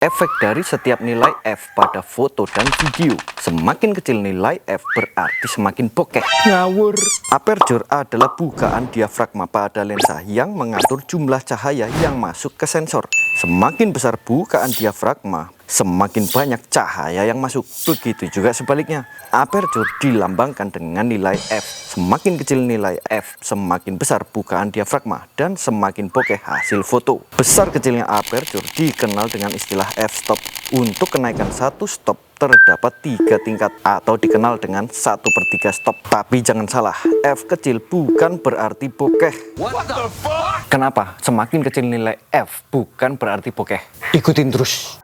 Efek dari setiap nilai f pada foto dan video. Semakin kecil nilai f berarti semakin bokeh. Ngawur. Aperture adalah bukaan diafragma pada lensa yang mengatur jumlah cahaya yang masuk ke sensor. Semakin besar bukaan diafragma, semakin banyak cahaya yang masuk. Begitu juga sebaliknya. Aperture dilambangkan dengan nilai f. Semakin kecil nilai f, semakin besar bukaan diafragma dan semakin bokeh hasil foto. Besar kecilnya aperture dikenal dengan istilah f-stop. Untuk kenaikan satu stop terdapat 3 tingkat atau dikenal dengan 1/3 stop. Tapi jangan salah, f kecil bukan berarti bokeh. What the fuck? Kenapa? Semakin kecil nilai f bukan berarti bokeh. Ikutin terus.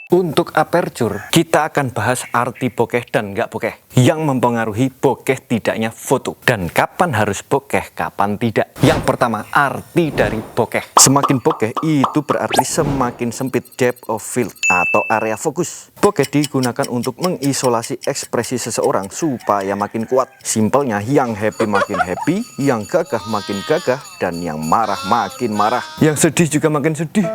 Untuk aperture, kita akan bahas arti bokeh dan nggak bokeh yang mempengaruhi bokeh tidaknya foto, dan kapan harus bokeh, kapan tidak. Yang pertama, arti dari bokeh. Semakin bokeh itu berarti semakin sempit depth of field atau area fokus. Bokeh digunakan untuk mengisolasi ekspresi seseorang supaya makin kuat. Simpelnya, yang happy makin happy, yang gagah makin gagah, dan yang marah makin marah. Yang sedih juga makin sedih.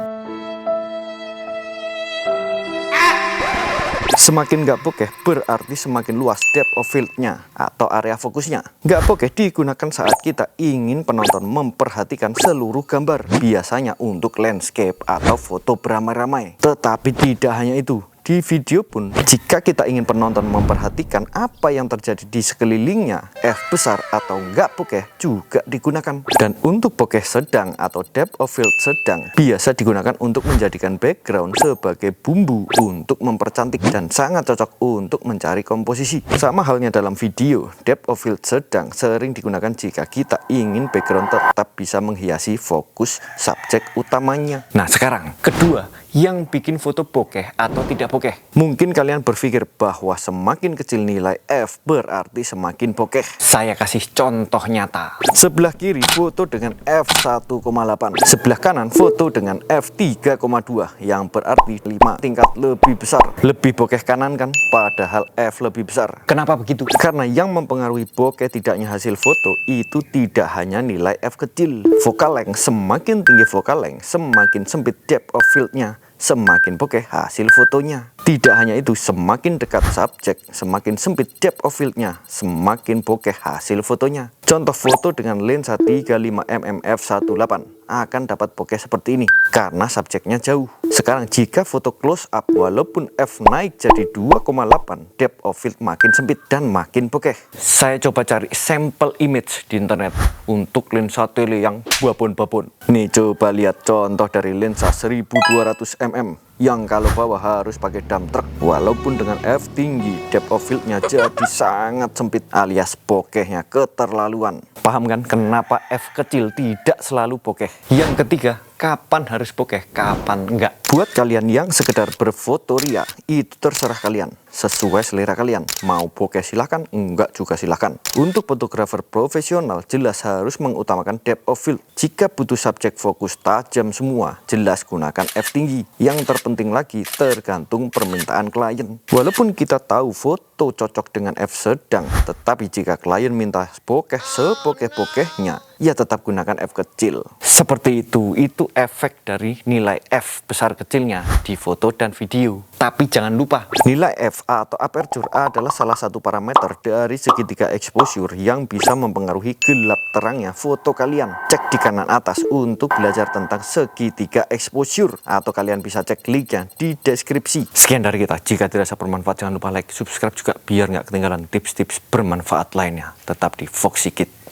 Semakin nggak bokeh berarti semakin luas depth of field-nya atau area fokusnya. Nggak bokeh digunakan saat kita ingin penonton memperhatikan seluruh gambar, biasanya untuk landscape atau foto beramai-ramai. Tetapi tidak hanya itu. Di video pun, jika kita ingin penonton memperhatikan apa yang terjadi di sekelilingnya, f besar atau nggak bokeh juga digunakan. Dan untuk bokeh sedang atau depth of field sedang, biasa digunakan untuk menjadikan background sebagai bumbu untuk mempercantik dan sangat cocok untuk mencari komposisi. Sama halnya dalam video, depth of field sedang sering digunakan jika kita ingin background tetap bisa menghiasi fokus subjek utamanya. Nah sekarang, kedua, yang bikin foto bokeh atau tidak bokeh. Mungkin kalian berpikir bahwa semakin kecil nilai f berarti semakin bokeh. Saya kasih contoh nyata. Sebelah kiri foto dengan f1,8. Sebelah kanan foto dengan f3,2 yang berarti 5 tingkat lebih besar. Lebih bokeh kanan kan? Padahal f lebih besar. Kenapa begitu? Karena yang mempengaruhi bokeh tidaknya hasil foto itu tidak hanya nilai f kecil. Focal length, semakin tinggi focal length, semakin sempit depth of field-nya, semakin bokeh hasil fotonya. Tidak hanya itu, semakin dekat subjek, semakin sempit depth of field-nya, semakin bokeh hasil fotonya. Contoh foto dengan lensa 35mm f1.8 akan dapat bokeh seperti ini karena subjeknya jauh. Sekarang jika foto close up, walaupun f naik jadi 2,8, depth of field makin sempit dan makin bokeh. Saya coba cari sampel image di internet untuk lensa tele yang babon-babon. Nih coba lihat contoh dari lensa 1200mm yang kalau bawah harus pakai dump truck. Walaupun dengan f tinggi, depth of field-nya jadi sangat sempit alias bokehnya keterlaluan. Paham kan kenapa f kecil tidak selalu bokeh? Yang ketiga, kapan harus bokeh, kapan enggak. Buat kalian yang sekedar berfoto ria, itu terserah kalian, sesuai selera kalian. Mau bokeh silahkan, enggak juga silahkan. Untuk fotografer profesional jelas harus mengutamakan depth of field. Jika butuh subjek fokus tajam semua, jelas gunakan f tinggi. Yang terpenting lagi tergantung permintaan klien. Walaupun kita tahu foto cocok dengan f sedang, tetapi jika klien minta bokeh sebokeh-bokehnya, ya tetap gunakan f kecil. Seperti itu efek dari nilai f besar kecilnya di foto dan video. Tapi jangan lupa, nilai f atau aperture adalah salah satu parameter dari segitiga exposure yang bisa mempengaruhi gelap terangnya foto kalian. Cek di kanan atas untuk belajar tentang segitiga exposure, atau kalian bisa cek linknya di deskripsi. Sekian dari kita. Jika dirasa bermanfaat, jangan lupa like, subscribe juga biar nggak ketinggalan tips-tips bermanfaat lainnya. Tetap di Foxy Kid.